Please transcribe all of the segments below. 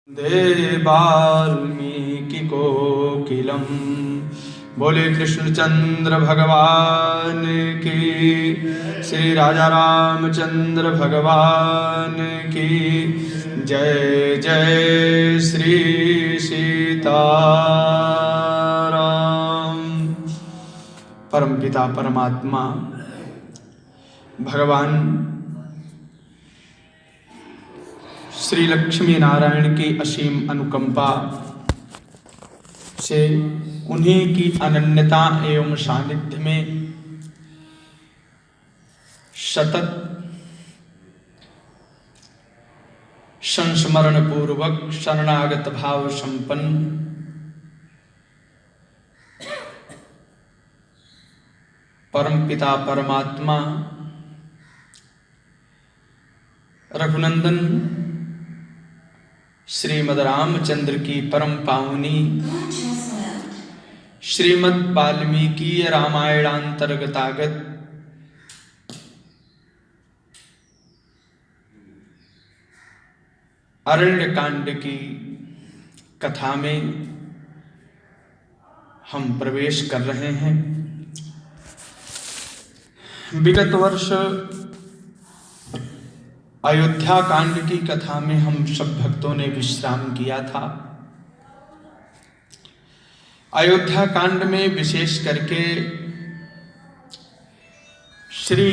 दे वाल्मीकि कोकिलम। बोले कृष्णचंद्र भगवान की, श्री राजा रामचंद्र भगवान की जय। जय श्री सीताराम। परमपिता परमात्मा भगवान श्री लक्ष्मी नारायण की असीम अनुकंपा से उन्हीं की अनन्यता एवं सानिध्य में सतत संस्मरण पूर्वक शरणागत भाव संपन्न परमपिता परमात्मा रघुनंदन श्रीमद् रामचंद्र की परम पावनी श्रीमद् वाल्मीकि रामायणांतर्गतागत अरण्य कांड की कथा में हम प्रवेश कर रहे हैं। विगत वर्ष अयोध्या कांड की कथा में हम सब भक्तों ने विश्राम किया था। अयोध्या कांड में विशेष करके श्री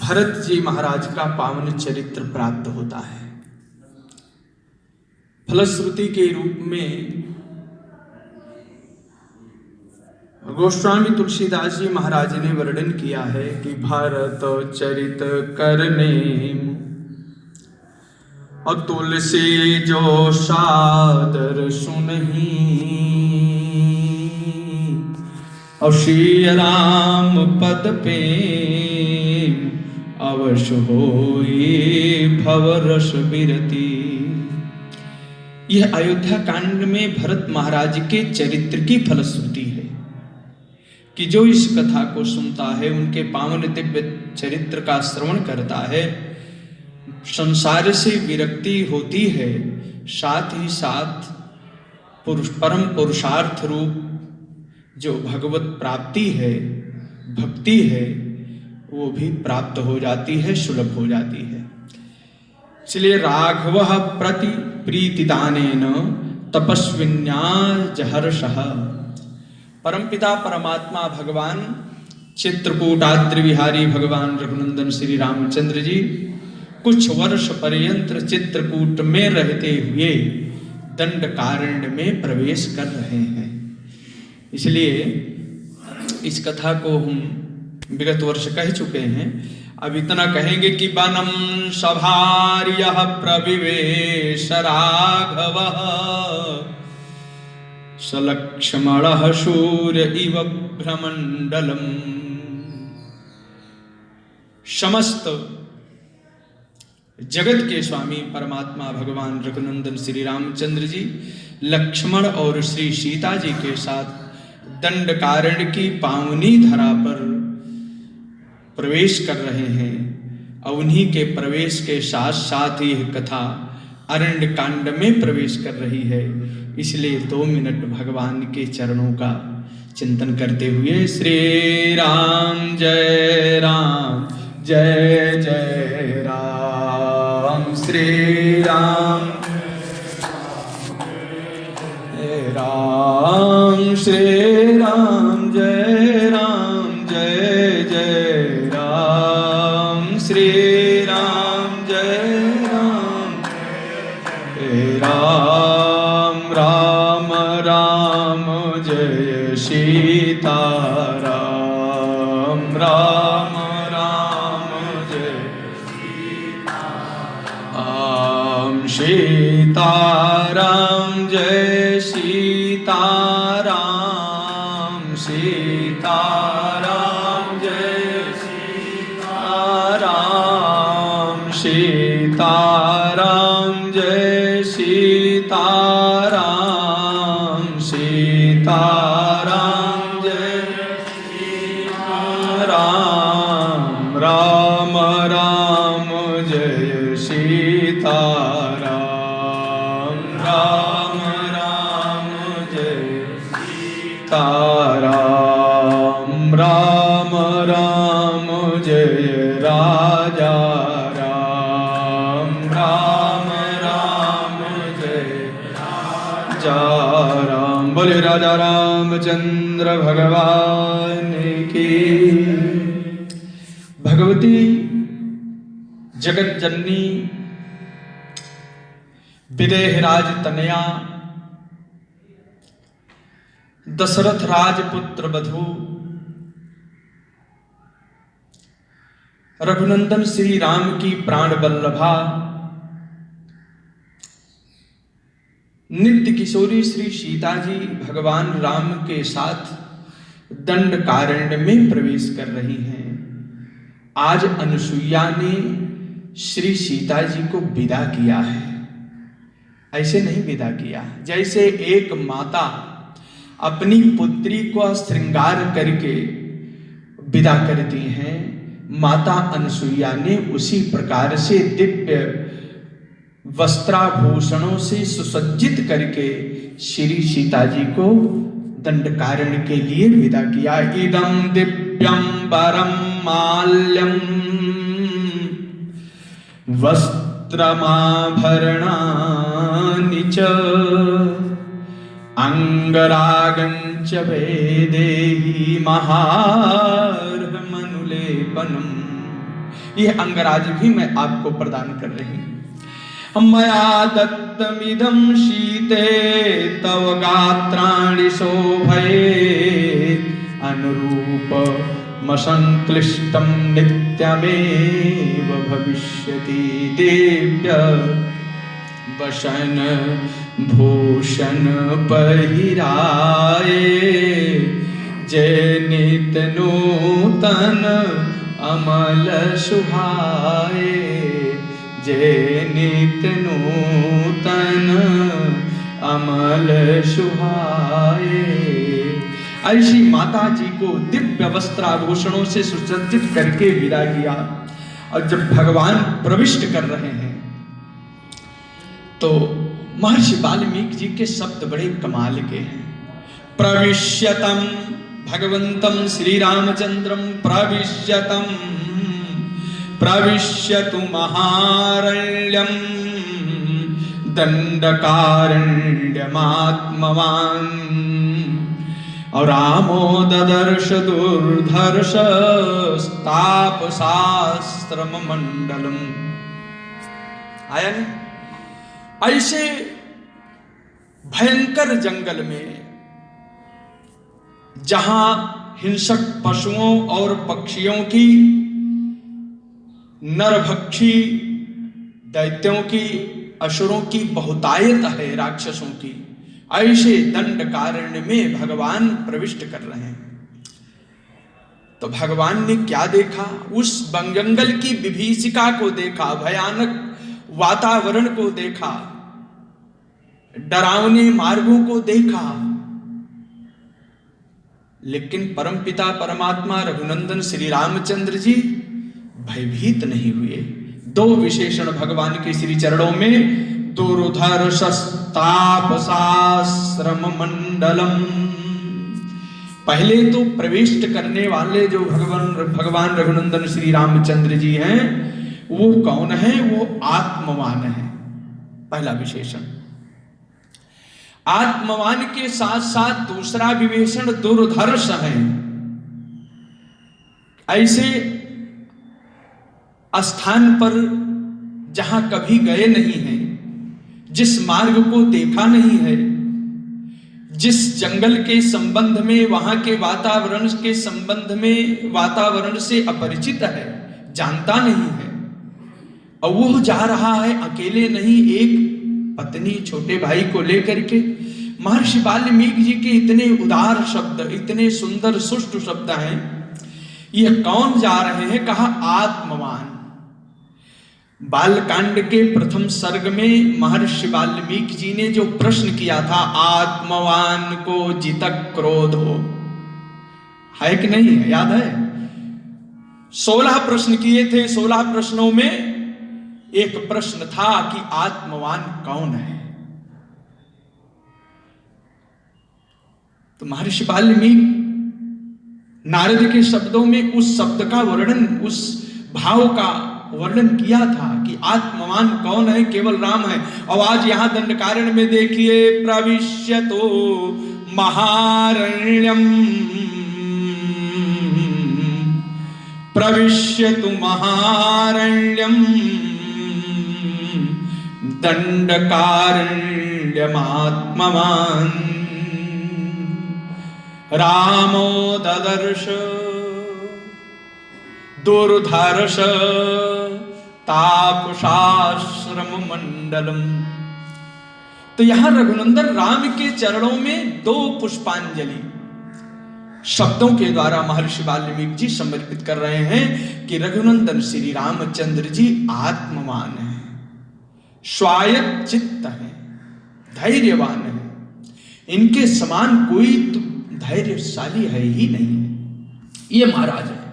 भरत जी महाराज का पावन चरित्र प्राप्त होता है। फलश्रुति के रूप में गोस्वामी तुलसीदास जी महाराज ने वर्णन किया है कि भारत चरित करने और तुलसी जो सादर सुनही, और श्री राम पद पे अवश्य होई भवरस बिरती। यह अयोध्या कांड में भरत महाराज के चरित्र की फलश्रुति है कि जो इस कथा को सुनता है, उनके पावन दिव्य चरित्र का श्रवण करता है, संसार से विरक्ति होती है, साथ ही साथ परम पुरुषार्थ रूप जो भगवत प्राप्ति है, भक्ति है, वो भी प्राप्त हो जाती है, सुलभ हो जाती है। इसलिए राघव प्रति प्रीतिदानेन तपस्विन्या जहर्षः। परमपिता परमात्मा भगवान चित्रकूटाद्रि विहारी भगवान रघुनंदन श्री रामचंद्र जी कुछ वर्ष पर्यंत चित्रकूट में रहते हुए दंडकारण्य में प्रवेश कर रहे हैं। इसलिए इस कथा को हम विगत वर्ष कह चुके हैं। अब इतना कहेंगे कि वनम सभार्यः प्रविवेश राघवः, सलक्ष्मणः सूर्य इव भ्रमंडलम्। समस्त जगत के स्वामी परमात्मा भगवान रघुनंदन श्री रामचंद्र जी लक्ष्मण और श्री सीता जी के साथ दंडकारण्य की पावनी धरा पर प्रवेश कर रहे हैं। और उन्हीं के प्रवेश के साथ साथ ही कथा अरण्य कांड में प्रवेश कर रही है। इसलिए 2 मिनट भगवान के चरणों का चिंतन करते हुए श्री राम जय राम जय जय राम, श्री राम राम, श्री राम जय जय राम, श्री राम जय राम, राम राम जय सीता राम, राम राम जय राम, सीता राम जय सीता राम, सीता राम जय सीता राम, सीता राम जय सीता राम, सीता राम जय सीता राम, राम राम जय सीता राम, सीता राम राम राम जय राजा राम राम राम जय राजा राम। बोले राजा रामचंद्र भगवान की। भगवती जगत जननी विदेहराज तनया दशरथ राजपुत्र वधू रघुनंदन श्री राम की प्राण वल्लभा नित्य किशोरी श्री सीता जी भगवान राम के साथ दंडकारण्य में प्रवेश कर रही हैं। आज अनुसुईया ने श्री सीता जी को विदा किया है। ऐसे नहीं विदा किया जैसे एक माता अपनी पुत्री को श्रृंगार करके विदा करती हैं। माता अनुसुईया ने उसी प्रकार से दिव्य वस्त्राभूषणों से सुसज्जित करके श्री सीता जी को दंडकारण्य के लिए विदा किया। इदं दिव्यं परम माल्यम वस्त्रमाभरणानि च अंगरागंच वेदेहि महार्घमनुलेपनम्। यह अंगराज भी मैं आपको प्रदान कर रही हूं। मया दत्तमिदं शीते तव गात्राणि शोभयेत् अनुरूपमसंक्लिष्टं नित्यमेव भविष्यति। दिव्य वसन भूषण पहिराए जय नित नूतन अमल सुहाए जय नित नूतन अमल सुहाए। ऐसी माता जी को दिव्य वस्त्राभूषणों से सुसज्जित करके विदा किया। और जब भगवान प्रविष्ट कर रहे हैं तो महर्षि वाल्मीकि जी के शब्द बड़े कमाल के हैं। प्रविश्यतम भगवंतम श्री रामचंद्रम प्रविश्यतम प्रविश्यतु महारण्यम दंडकारण्यमात्मवान् और रामो ददर्श दुर्धर्ष तापशास्त्रम मंडलम। आया नहीं? ऐसे भयंकर जंगल में जहां हिंसक पशुओं और पक्षियों की, नरभक्षी दैत्यों की, असुरों की बहुतायत है, राक्षसों की, ऐसे दंडकारण्य में भगवान प्रविष्ट कर रहे हैं। तो भगवान ने क्या देखा? उस जंगल की विभीषिका को देखा, भयानक वातावरण को देखा, डरावने मार्गों को देखा। लेकिन परमपिता परमात्मा रघुनंदन श्री रामचंद्र जी भयभीत नहीं हुए। दो विशेषण भगवान के श्री चरणों में, दुर्धर्षस्तापसाश्रम मंडलम। पहले तो प्रविष्ट करने वाले जो भगवान रघुनंदन श्री रामचंद्र जी हैं, वो कौन है? वो आत्मवान है। पहला विशेषण आत्मवान के साथ साथ दूसरा विशेषण दुर्धर्ष है। ऐसे स्थान पर जहां कभी गए नहीं हैं, जिस मार्ग को देखा नहीं है, जिस जंगल के संबंध में, वहां के वातावरण के संबंध में, वातावरण से अपरिचित है, जानता नहीं है, और वो जा रहा है अकेले नहीं, एक पत्नी, छोटे भाई को लेकर के। महर्षि वाल्मीकि जी के इतने उदार शब्द, इतने सुंदर सुष्ट शब्द हैं। ये कौन जा रहे हैं? कहा आत्मवान। बालकांड के प्रथम सर्ग में महर्षि वाल्मीकि जी ने जो प्रश्न किया था, आत्मवान को जितक क्रोध हो, है कि नहीं है? याद है? 16 प्रश्न किए थे। 16 प्रश्नों में एक प्रश्न था कि आत्मवान कौन है। तो महर्षि वाल्मीकि नारद के शब्दों में उस शब्द का वर्णन, उस भाव का वर्णन किया था कि आत्मवान कौन है, केवल राम है। और आज यहां दंडकारण्य में देखिए, प्रविश्यतो महारण्यम, प्रविश्यतु महारण्यम दंडकारण्यमात्मवान् रामो ददर्श दुर्धर्ष तापसाश्रम मंडलम। तो यहां रघुनंदन राम के चरणों में 2 पुष्पांजलि शब्दों के द्वारा महर्षि वाल्मीकि जी समर्पित कर रहे हैं कि रघुनंदन श्री रामचंद्र जी आत्मवान है, स्वायत्त चित्त है, धैर्यवान है। इनके समान कोई तो धैर्यशाली है ही नहीं। ये महाराज है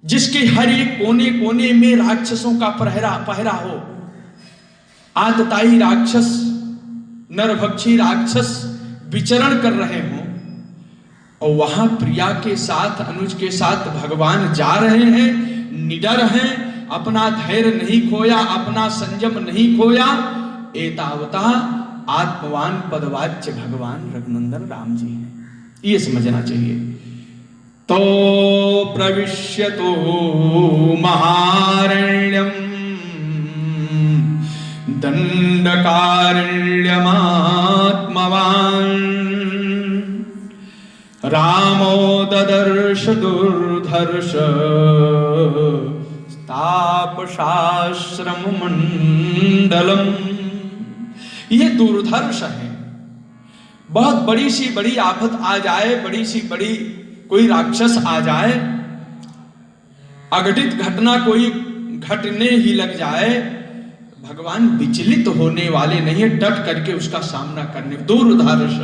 जिसके हर एक कोने कोने में राक्षसों का पहरा हो। आतताई राक्षस, नरभक्षी राक्षस विचरण कर रहे हों और वहां प्रिया के साथ, अनुज के साथ भगवान जा रहे हैं, निडर हैं, अपना धैर्य नहीं खोया, अपना संयम नहीं खोया। एतावता आत्मवान पदवाच्य भगवान रघुनंदन राम जी हैं, ये समझना चाहिए। तो प्रविश्यतो महारण्यम दंडकारण्यमात्मवान् रामो ददर्श दुर्धर्ष तापसाश्रम मंडलम। ये दुर्धर्ष है। बहुत बड़ी सी बड़ी आफत आ जाए, बड़ी सी बड़ी कोई राक्षस आ जाए, अघटित घटना कोई घटने ही लग जाए, भगवान विचलित होने वाले नहीं है, डट करके उसका सामना करने। दुर्धर्ष,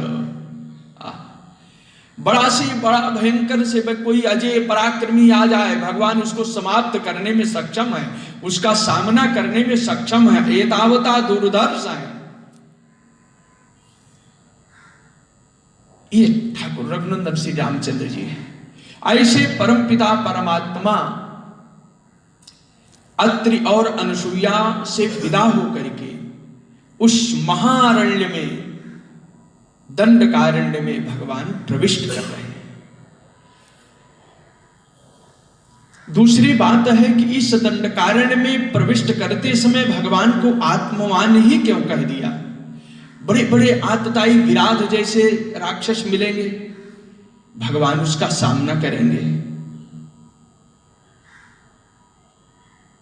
बड़ा सी बड़ा भयंकर से कोई अजय पराक्रमी आ जाए, भगवान उसको समाप्त करने में सक्षम है, उसका सामना करने में सक्षम है। एतावता दुर्धर्ष है। ये ठाकुर रघुनंदन श्री रामचंद्र जी है। ऐसे परम पिता परमात्मा अत्रि और अनुसुईया से विदा होकर के उस महारण्य में, दंडकारण्य में भगवान प्रविष्ट कर रहे हैं। दूसरी बात है कि इस दंडकारण्य में प्रविष्ट करते समय भगवान को आत्मवान ही क्यों कह दिया? बड़े बड़े आतताई विराट जैसे राक्षस मिलेंगे, भगवान उसका सामना करेंगे।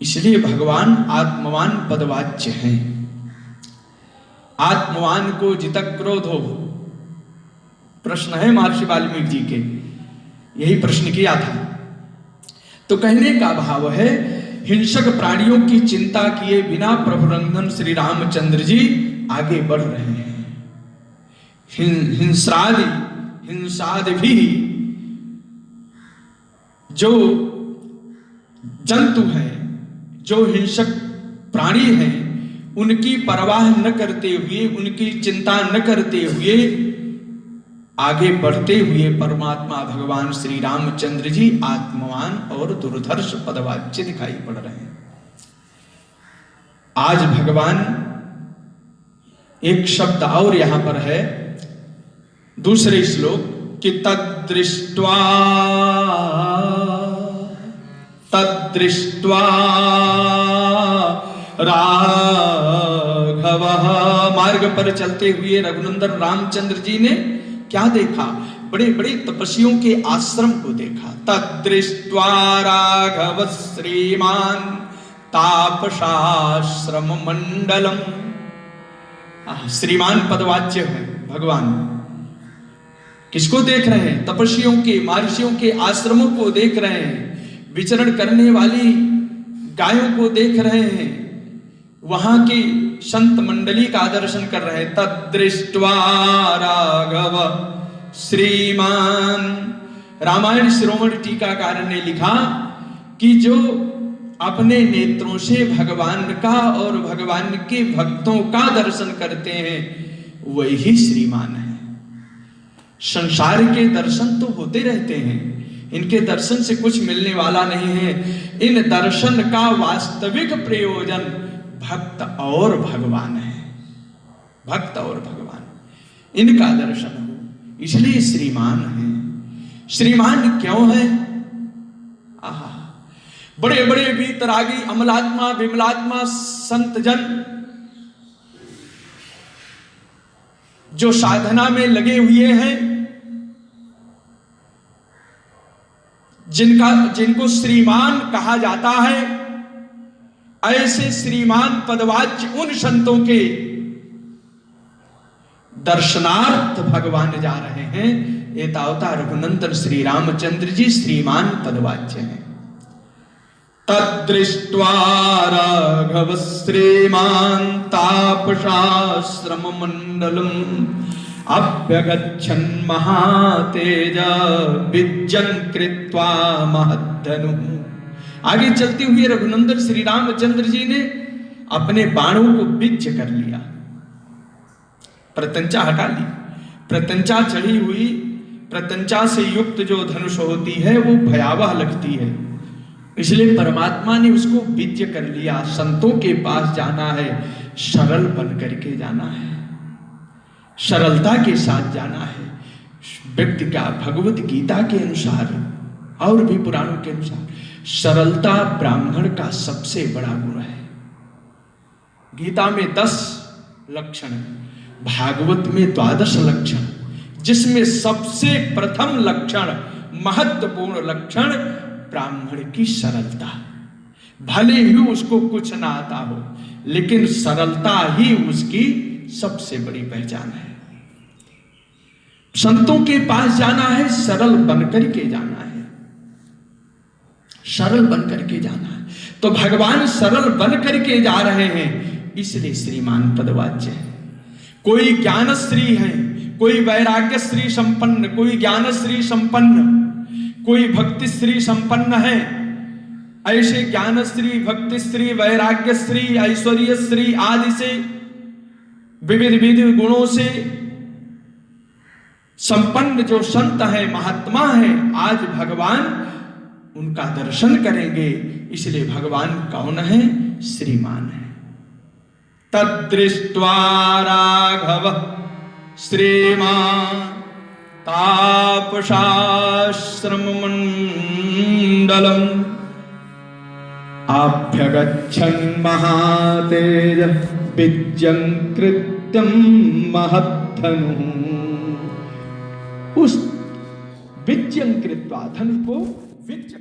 इसलिए भगवान आत्मवान पदवाच्य हैं। आत्मवान को जित क्रोधो, प्रश्न है महर्षि वाल्मीकि जी के, यही प्रश्न किया था। तो कहने का भाव है, हिंसक प्राणियों की चिंता किए बिना प्रभु रंगन श्री रामचंद्र जी आगे बढ़ रहे हैं। हिंसादि भी जो जंतु हैं, जो हिंसक प्राणी हैं, उनकी परवाह न करते हुए, उनकी चिंता न करते हुए आगे बढ़ते हुए परमात्मा भगवान श्री रामचंद्र जी आत्मवान और दुर्धर्ष पदवाच्य दिखाई पड़ रहे हैं। आज भगवान एक शब्द और यहां पर है, दूसरे श्लोक कि तद्दृष्ट्वा राघवः, मार्ग पर चलते हुए रघुनंदन रामचंद्र जी ने क्या देखा? बड़े बड़े तपस्वियों के आश्रम को देखा। तद्दृष्ट्वा राघव श्रीमान तापसाश्रम मंडलम। श्रीमान पदवाच्य है भगवान। किसको देख रहे हैं? तपस्वियों के, महर्षियों के आश्रमों को देख रहे हैं, विचरण करने वाली गायों को देख रहे हैं, वहां की संत मंडली का दर्शन कर रहे हैं। तद्दृष्ट्वा राघव श्रीमान। रामायण शिरोमणि टीकाकार ने लिखा कि जो अपने नेत्रों से भगवान का और भगवान के भक्तों का दर्शन करते हैं वही श्रीमान है। संसार के दर्शन तो होते रहते हैं, इनके दर्शन से कुछ मिलने वाला नहीं है। इन दर्शन का वास्तविक प्रयोजन भक्त और भगवान है, भक्त और भगवान, इनका दर्शन हो, इसलिए श्रीमान है। श्रीमान क्यों है? आहा, बड़े बड़े वीतरागी अमलात्मा विमलात्मा संत जन जो साधना में लगे हुए हैं, जिनको श्रीमान कहा जाता है, ऐसे श्रीमान पदवाच्य उन संतों के दर्शनार्थ भगवान जा रहे हैं। एतावता रघुनंदन श्री रामचंद्र जी श्रीमान पदवाच्य हैं। तद्दृष्ट्वा राघव श्रीमान तापसाश्रम मंडलम अभ्यगच्छन् महातेज विज्जं कृत्वा महद्धनु। आगे चलते हुए रघुनंदन श्री रामचंद्र जी ने अपने बाणों को विज्ज कर लिया, प्रत्यंचा हटा ली। प्रत्यंचा चढ़ी हुई, प्रत्यंचा से युक्त जो धनुष होती है वो भयावह लगती है, इसलिए परमात्मा ने उसको विज्ज कर लिया। संतों के पास जाना है, सरल बन करके जाना है, सरलता के साथ जाना है। व्यक्ति का भगवत गीता के अनुसार और भी पुराणों के अनुसार सरलता ब्राह्मण का सबसे बड़ा गुण है। गीता में 10 लक्षण, भागवत में 12 लक्षण, जिसमें सबसे प्रथम लक्षण, महत्वपूर्ण लक्षण ब्राह्मण की सरलता। भले ही उसको कुछ ना आता हो, लेकिन सरलता ही उसकी सबसे बड़ी पहचान है। संतों के पास जाना है, सरल बनकर के जाना है, सरल बनकर के जाना है। तो भगवान सरल बनकर के जा रहे हैं, इसलिए श्रीमान पदवाच्य है। कोई ज्ञान श्री है, कोई वैराग्य श्री संपन्न, कोई ज्ञान श्री संपन्न, कोई भक्ति श्री संपन्न है। ऐसे ज्ञान श्री, भक्ति श्री, वैराग्य श्री, ऐश्वर्य श्री आदि से विविध विविध गुणों से संपन्न जो संत है, महात्मा है, आज भगवान उनका दर्शन करेंगे। इसलिए भगवान कौन है? श्रीमान है। तद्दृष्ट्वा राघव श्रीमान तापसाश्रम मंडलम अभ्यगच्छन् महातेज विज्जं कृत्यं महद्धनु। उस विज्जं कृत्वा, धनुष को विज्ज